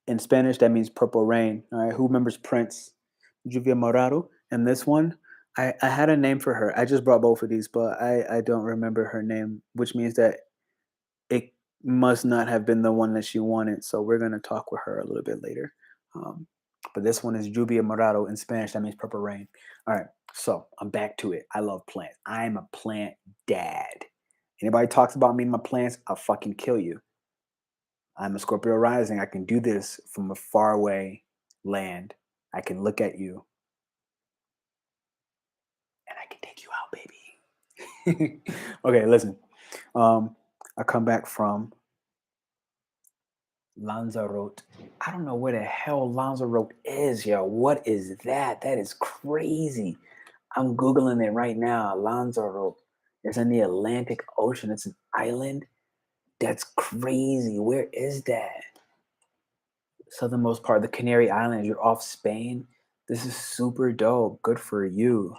In Spanish, that means purple rain. All right, who remembers Prince? Lluvia Morado. And this one, I had a name for her. I just brought both of these, but I don't remember her name, which means that it must not have been the one that she wanted. So we're gonna talk with her a little bit later. Um, but this one is Lluvia Morado in Spanish. That means purple rain. All right, so I'm back to it. I love plants. I'm a plant dad. Anybody talks about me and my plants, I'll fucking kill you. I'm a Scorpio rising. I can do this from a faraway land. I can look at you and I can take you out, baby. Okay, listen. I come back from Lanzarote. I don't know where the hell Lanzarote is, yo. What is that? That is crazy. I'm Googling it right now. Lanzarote. It's in the Atlantic Ocean. It's an island. That's crazy. Where is that? Southernmost part of the Canary Islands. You're off Spain. This is super dope. Good for you.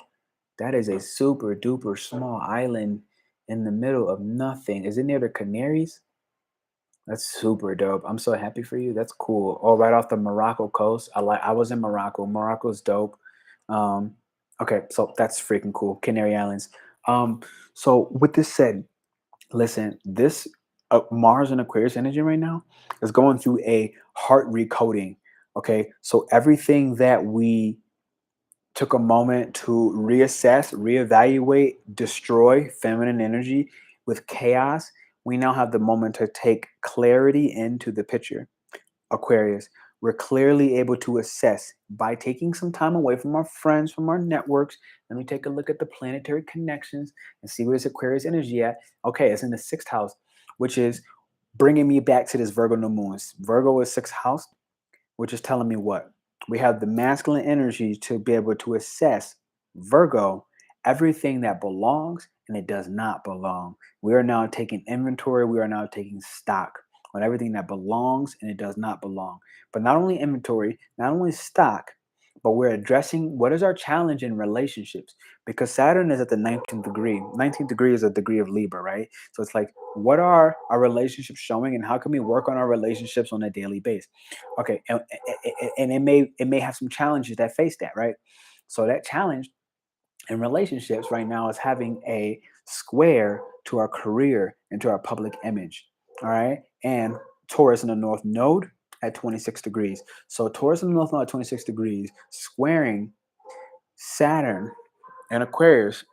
That is a super duper small island in the middle of nothing. Is it near the Canaries? That's super dope. I'm so happy for you. That's cool. Oh, right off the Morocco coast. I was in Morocco. Morocco's dope. Um, okay, so that's freaking cool. Canary Islands. So with this said, listen, this Mars and Aquarius energy right now is going through a heart recoding. Okay, so everything that we took a moment to reassess, reevaluate, destroy feminine energy with chaos, we now have the moment to take clarity into the picture. Aquarius, we're clearly able to assess by taking some time away from our friends, from our networks. Let me take a look at the planetary connections and see where this Aquarius energy at. Okay, it's in the 6th house, which is bringing me back to this Virgo new moon. Virgo is 6th house, which is telling me what? We have the masculine energy to be able to assess Virgo, everything that belongs and it does not belong. We are now taking inventory, we are now taking stock on everything that belongs and it does not belong. But not only inventory, not only stock, but we're addressing what is our challenge in relationships because Saturn is at the 19th degree. 19th degree is a degree of Libra, right? So it's like, what are our relationships showing and how can we work on our relationships on a daily basis? Okay, and it may have some challenges that face that, right? So that challenge in relationships right now is having a square to our career and to our public image. All right. And Taurus in the North Node at 26 degrees. So Taurus in the North Node at 26 degrees, squaring Saturn and Aquarius,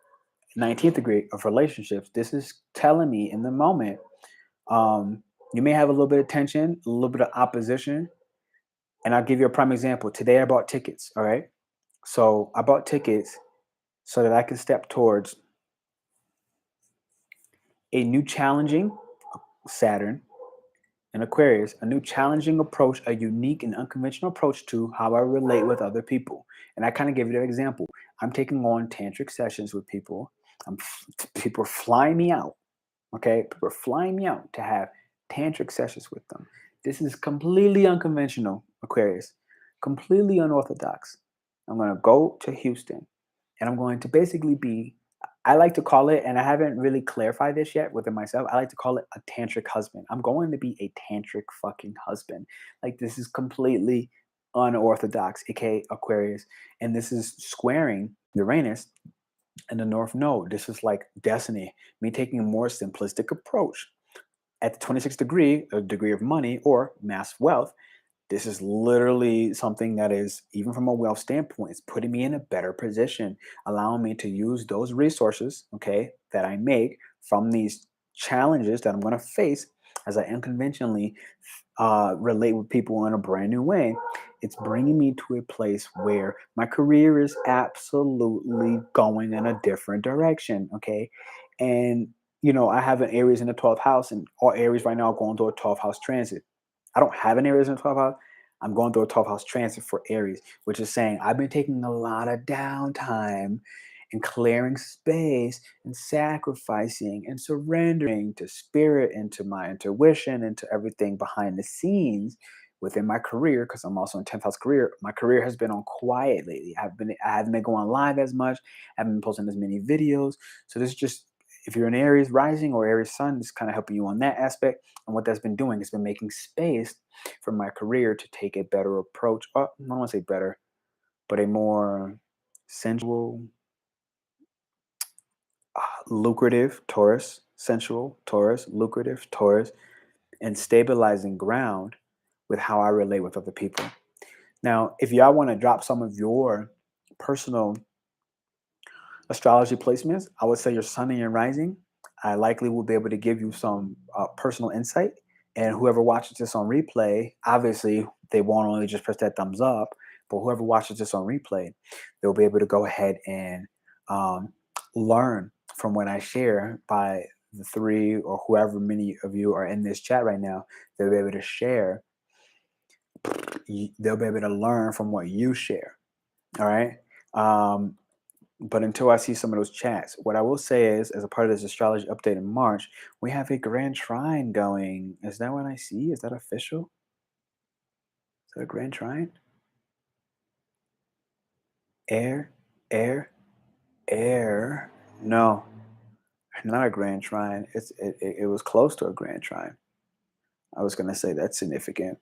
19th degree of relationships. This is telling me in the moment, you may have a little bit of tension, a little bit of opposition. And I'll give you a prime example. Today I bought tickets. All right. So I bought tickets so that I can step towards a new challenging Saturn and Aquarius, a new challenging approach, a unique and unconventional approach to how I relate with other people. And I kind of give you that example. I'm taking on tantric sessions with people. People are flying me out. Okay, people are flying me out to have tantric sessions with them. This is completely unconventional, Aquarius, completely unorthodox. I'm going to go to Houston and I'm going to basically be, I like to call it, and I haven't really clarified this yet within myself, I like to call it a tantric husband. I'm going to be a tantric fucking husband. Like, this is completely unorthodox, aka Aquarius. And this is squaring Uranus in the North Node. This is like destiny, me taking a more simplistic approach. At the 26th degree, a degree of money or mass wealth, this is literally something that is, even from a wealth standpoint, it's putting me in a better position, allowing me to use those resources, okay, that I make from these challenges that I'm going to face as I unconventionally relate with people in a brand new way. It's bringing me to a place where my career is absolutely going in a different direction, okay? And, I have an Aries in the 12th house, and all Aries right now are going through a 12th house transit. I don't have an Aries in the 12th house. I'm going through a 12th house transit for Aries, which is saying I've been taking a lot of downtime and clearing space and sacrificing and surrendering to spirit and to my intuition and to everything behind the scenes within my career, because I'm also in 10th house career. My career has been on quiet lately. I haven't been going live as much. I haven't been posting as many videos. So this is just, if you're an Aries rising or Aries sun, this kind of helping you on that aspect. And what that's been doing has been making space for my career to take a better approach. I don't want to say better, but a more sensual, lucrative Taurus, sensual Taurus, lucrative Taurus, and stabilizing ground with how I relate with other people. Now, if y'all want to drop some of your personal astrology placements, I would say your sun and your rising. I likely will be able to give you some personal insight. And whoever watches this on replay, obviously, they won't only just press that thumbs up, but whoever watches this on replay, they'll be able to go ahead and learn from what I share by the three or whoever many of you are in this chat right now. They'll be able to share. They'll be able to learn from what you share. All right. But until I see some of those chats, what I will say is, as a part of this astrology update in March, we have a grand trine going. Is that what I see? Is that official? Is that a grand trine? Air, air, air. No, not a grand trine. It was close to a grand trine. I was gonna say that's significant.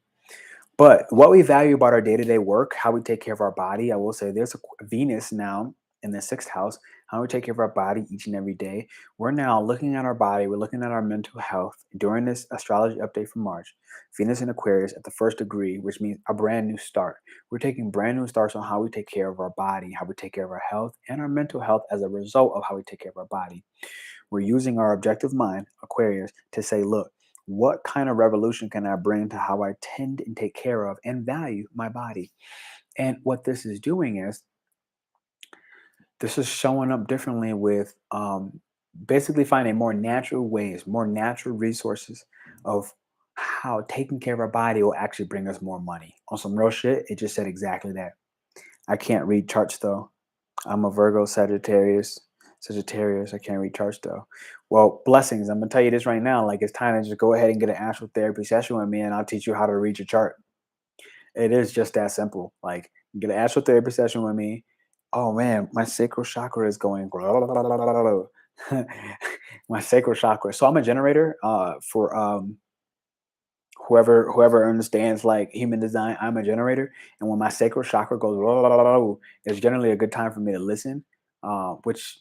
But what we value about our day-to-day work, how we take care of our body, I will say there's a Venus now in the 6th house, how we take care of our body each and every day. We're now looking at our body, we're looking at our mental health during this astrology update from March. Venus in Aquarius at the 1st degree, which means a brand new start. We're taking brand new starts on how we take care of our body, how we take care of our health, and our mental health as a result of how we take care of our body. We're using our objective mind, Aquarius, to say, look, what kind of revolution can I bring to how I tend and take care of and value my body? And what this is doing is, this is showing up differently with basically finding more natural ways, more natural resources of how taking care of our body will actually bring us more money. On some real shit, it just said exactly that. I can't read charts though. I'm a Virgo Sagittarius. I can't read charts though. Well, blessings. I'm gonna tell you this right now. Like, it's time to just go ahead and get an astral therapy session with me, and I'll teach you how to read your chart. It is just that simple. Like, get an astral therapy session with me. Oh man, my sacral chakra is going. My sacral chakra. So I'm a generator. For whoever understands like human design, I'm a generator, and when my sacral chakra goes, it's generally a good time for me to listen. Which,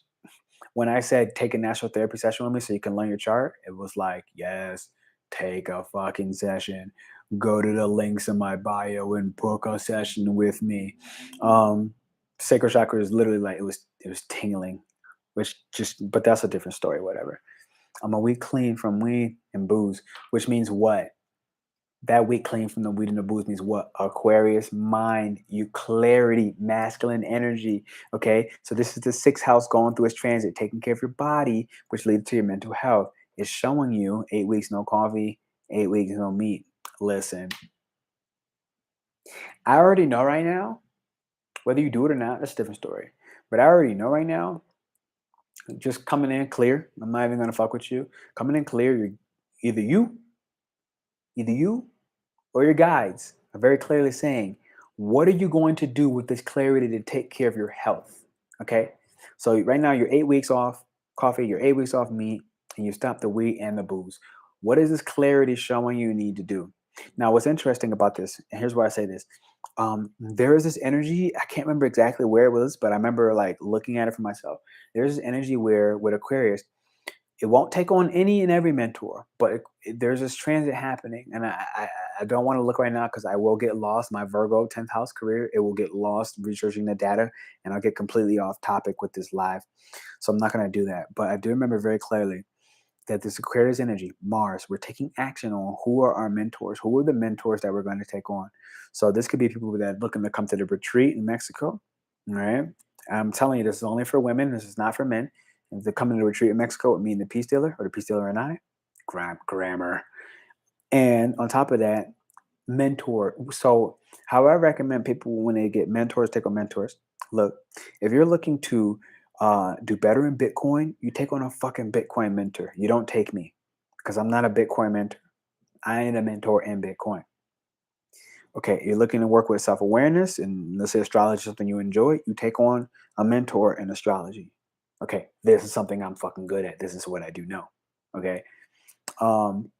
when I said take a natural therapy session with me so you can learn your chart, it was like, yes, take a fucking session. Go to the links in my bio and book a session with me. Um, Sacral chakra is literally like, it was tingling, but that's a different story. Whatever. I'm a week clean from weed and booze, which means what? That week clean from the weed and the booze means what? Aquarius mind, you clarity, masculine energy. Okay. So this is the 6th house going through its transit, taking care of your body, which leads to your mental health. It's showing you 8 weeks, no coffee, 8 weeks, no meat. Listen, I already know right now, whether you do it or not, that's a different story. But I already know right now, just coming in clear. I'm not even going to fuck with you. Coming in clear, you're either you or your guides are very clearly saying, What are you going to do with this clarity to take care of your health? Okay. So right now you're 8 weeks off coffee, you're 8 weeks off meat, and you stop the weed and the booze. What is this clarity showing you need to do? Now, what's interesting about this, and here's why I say this. There is this energy, I can't remember exactly where it was, but I remember like looking at it for myself. There's this energy where with Aquarius, it won't take on any and every mentor, but there's this transit happening, and I don't want to look right now because I will get lost. My Virgo 10th house career, it will get lost researching the data, and I'll get completely off topic with this live. So I'm not going to do that. But I do remember very clearly that this Aquarius energy, Mars, we're taking action on who are our mentors, who are the mentors that we're going to take on. So this could be people that are looking to come to the retreat in Mexico. All right. I'm telling you, this is only for women. This is not for men. If they're coming to the retreat in Mexico with me and the peace dealer or the peace dealer and I, grammar. And on top of that, mentor. So how I recommend people when they get mentors, take on mentors. Look, if you're looking to do better in Bitcoin, you take on a fucking Bitcoin mentor. You don't take me because I'm not a Bitcoin mentor. I ain't a mentor in Bitcoin. Okay, you're looking to work with self-awareness and let's say astrology is something you enjoy, you take on a mentor in astrology. Okay, this is something I'm fucking good at. This is what I do know. Okay. Um,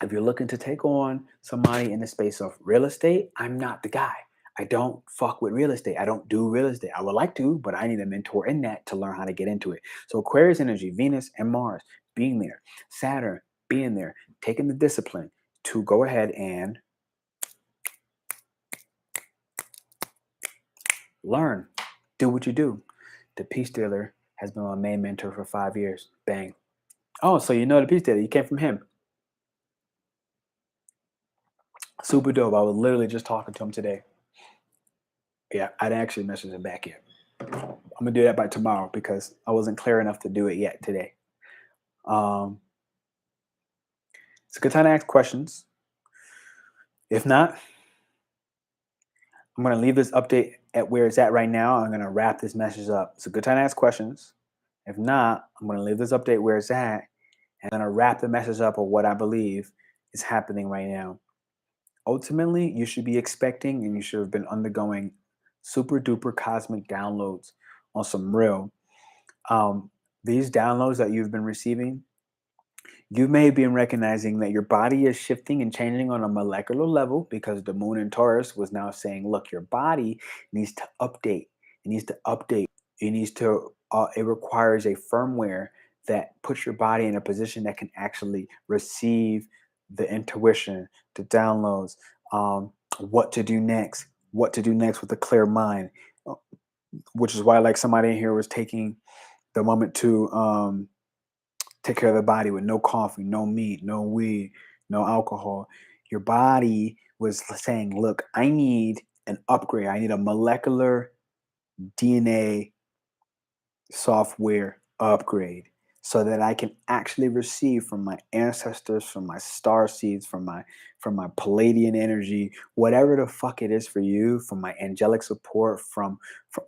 if you're looking to take on somebody in the space of real estate, I'm not the guy. I don't fuck with real estate. I don't do real estate. I would like to, but I need a mentor in that to learn how to get into it. So Aquarius energy, Venus and Mars being there, Saturn being there, taking the discipline to go ahead and learn, do what you do. The peace dealer has been my main mentor for 5 years. Bang. Oh, so you know the peace dealer. You came from him. Super dope. I was literally just talking to him today. Yeah, I didn't actually message him back yet. I'm gonna do that by tomorrow because I wasn't clear enough to do it yet today. Um, it's a good time to ask questions. If not, I'm gonna leave this update at where it's at right now. I'm gonna wrap this message up. It's a good time to ask questions. If not, I'm gonna leave this update where it's at and I'm gonna wrap the message up of what I believe is happening right now. Ultimately, you should be expecting and you should have been undergoing super duper cosmic downloads on some real. Um, these downloads that you've been receiving, you may be recognizing that your body is shifting and changing on a molecular level because the moon in Taurus was now saying, look, your body needs to update. It needs to update. It needs to, it requires a firmware that puts your body in a position that can actually receive the intuition, the downloads, what to do next, what to do next with a clear mind, uh, which is why like somebody in here was taking the moment to take care of the body with no coffee, no meat, no weed, no alcohol. Your body was saying, look, I need an upgrade. I need a molecular DNA software upgrade so that I can actually receive from my ancestors, from my star seeds, from my Palladian energy, whatever the fuck it is for you, from my angelic support, from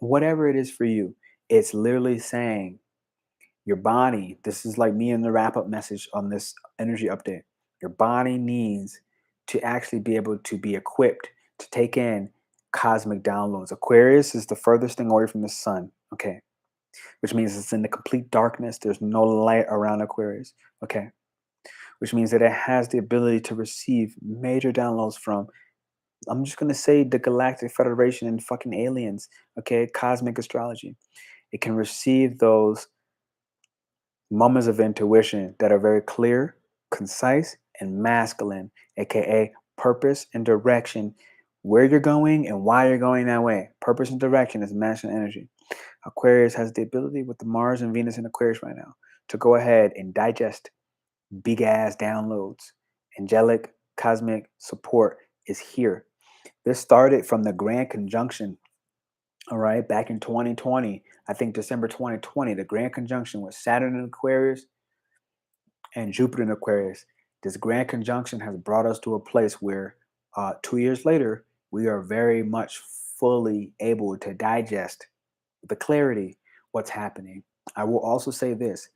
whatever it is for you. It's literally saying your body, this is like me in the wrap up message on this energy update. Your body needs to actually be able to be equipped to take in cosmic downloads. Aquarius is the furthest thing away from the sun, okay? Which means it's in the complete darkness. There's no light around Aquarius, okay? Which means that it has the ability to receive major downloads from, I'm just gonna say, the Galactic Federation and fucking aliens, okay? Cosmic astrology. It can receive those moments of intuition that are very clear, concise, and masculine, aka purpose and direction, where you're going and why you're going that way. Purpose and direction is masculine energy. Aquarius has the ability with the Mars and Venus in Aquarius right now to go ahead and digest big ass downloads. Angelic cosmic support is here. This started from the Grand Conjunction, all right, back in 2020. I think December 2020, the Grand Conjunction with Saturn in Aquarius and Jupiter in Aquarius. This Grand Conjunction has brought us to a place where 2 years later, we are very much fully able to digest the clarity what's happening. I will also say this.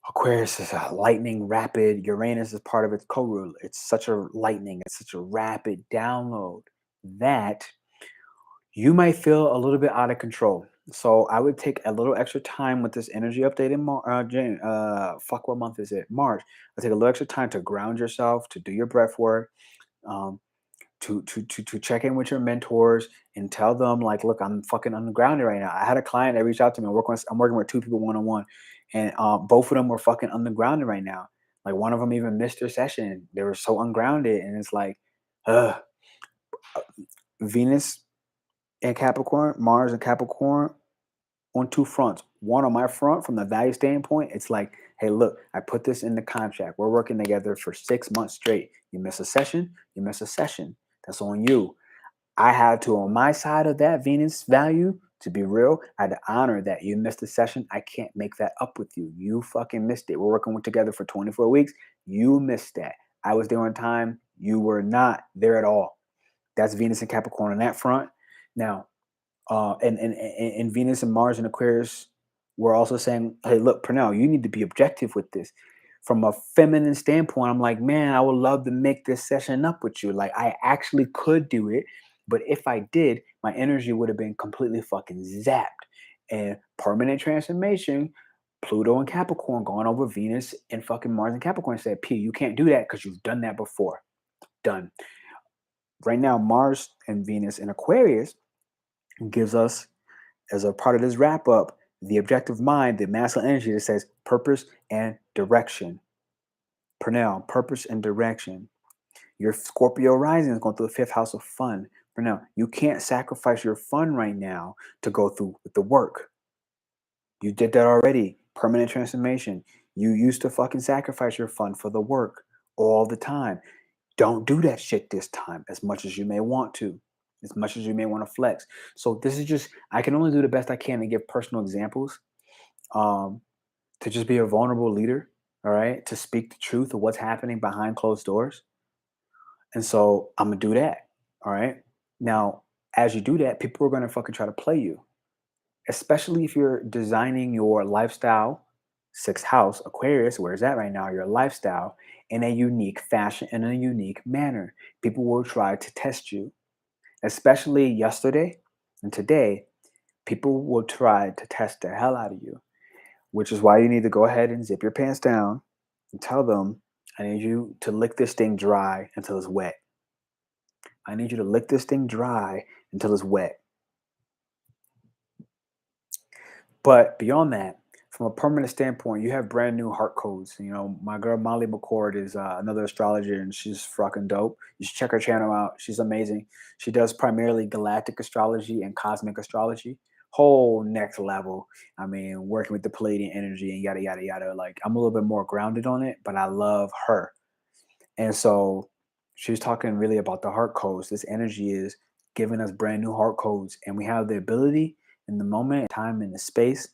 Aquarius is a lightning rapid. Uranus is part of its co-rule. It's such a lightning. It's such a rapid download. that you might feel a little bit out of control. So I would take a little extra time with this energy update in fuck, what month is it? March. I take a little extra time to ground yourself, to do your breath work, um, to check in with your mentors and tell them like, look, I'm fucking ungrounded right now. I had a client that reached out to me. I'm working with two people one on one, and both of them were fucking ungrounded right now. Like one of them even missed their session. They were so ungrounded, and it's like, uh, Venus and Capricorn, Mars and Capricorn on two fronts. One on my front from the value standpoint, it's like, hey, look, I put this in the contract. We're working together for 6 months straight. You miss a session, you miss a session. That's on you. I had to, on my side of that Venus value, to be real, I had to honor that you missed a session. I can't make that up with you. You fucking missed it. We're working together for 24 weeks. You missed that. I was there on time. You were not there at all. That's Venus and Capricorn on that front. Now, and Venus and Mars and Aquarius were also saying, hey, look, Pernell, you need to be objective with this. From a feminine standpoint, I'm like, man, I would love to make this session up with you. Like, I actually could do it. But if I did, my energy would have been completely fucking zapped. And permanent transformation, Pluto and Capricorn going over Venus and fucking Mars and Capricorn said, P, you can't do that because you've done that before. Done. Right now, Mars and Venus in Aquarius gives us, as a part of this wrap up, the objective mind, the masculine energy that says purpose and direction. Pernell, purpose and direction. Your Scorpio rising is going through the fifth house of fun. Pernell, you can't sacrifice your fun right now to go through with the work. You did that already. Permanent transformation. You used to fucking sacrifice your fun for the work all the time. Don't do that shit this time as much as you may want to, as much as you may want to flex. So this is just, I can only do the best I can to give personal examples, um, to just be a vulnerable leader, all right, to speak the truth of what's happening behind closed doors. And so I'm gonna do that, all right. Now, as you do that, people are gonna fucking try to play you, especially if you're designing your lifestyle, sixth house, Aquarius, where is that right now? Your lifestyle in a unique fashion, in a unique manner. People will try to test you, especially yesterday and today. People will try to test the hell out of you, which is why you need to go ahead and zip your pants down and tell them, I need you to lick this thing dry until it's wet. I need you to lick this thing dry until it's wet. But beyond that, from a permanent standpoint, you have brand new heart codes. You know, my girl Molly McCord is another astrologer, and she's fucking dope. You should check her channel out. She's amazing. She does primarily galactic astrology and cosmic astrology. Whole next level. I mean, working with the Palladian energy and yada yada yada. Like, I'm a little bit more grounded on it, but I love her. And so she was talking really about the heart codes. This energy is giving us brand new heart codes, and we have the ability in the moment, time, and the space,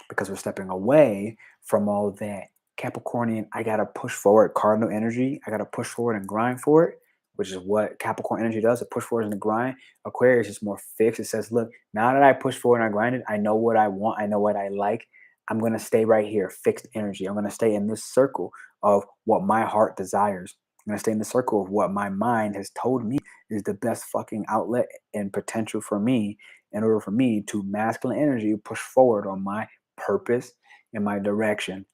because we're stepping away from all that Capricornian, I gotta push forward cardinal energy. I gotta push forward and grind for it, which is what Capricorn energy does. It push forward and grind. Aquarius is more fixed. It says, look, now that I push forward and I grind it, I know what I want. I know what I like. I'm gonna stay right here, fixed energy. I'm gonna stay in this circle of what my heart desires. I'm gonna stay in the circle of what my mind has told me is the best fucking outlet and potential for me in order for me to masculine energy push forward on my purpose and my direction.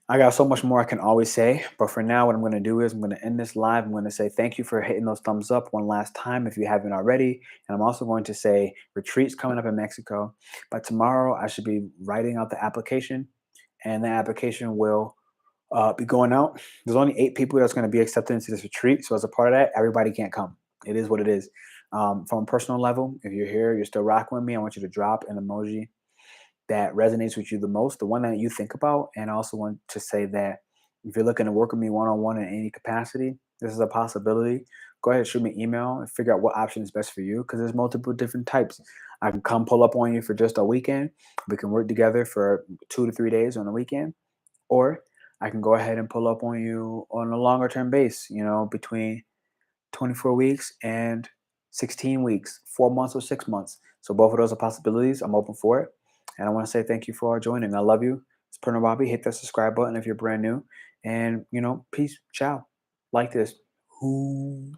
I got so much more I can always say, but for now, what I'm going to do is I'm going to end this live. I'm going to say thank you for hitting those thumbs up one last time if you haven't already. And I'm also going to say retreats coming up in Mexico. But tomorrow, I should be writing out the application, and the application will be going out. There's only 8 people that's going to be accepted into this retreat. So as a part of that, everybody can't come. It is what it is. From a personal level, if you're here, you're still rocking with me, I want you to drop an emoji that resonates with you the most, the one that you think about. And I also want to say that if you're looking to work with me one-on-one in any capacity, this is a possibility. Go ahead, shoot me an email and figure out what option is best for you, because there's multiple different types. I can come pull up on you for just a weekend. We can work together for 2 to 3 days on the weekend. Or I can go ahead and pull up on you on a longer term base, between 24 weeks and 16 weeks, 4 months or 6 months. So both of those are possibilities. I'm open for it. And I want to say thank you for joining. I love you. It's Pernell Bobby. Hit that subscribe button if you're brand new. And, peace. Ciao. Like this. Ooh.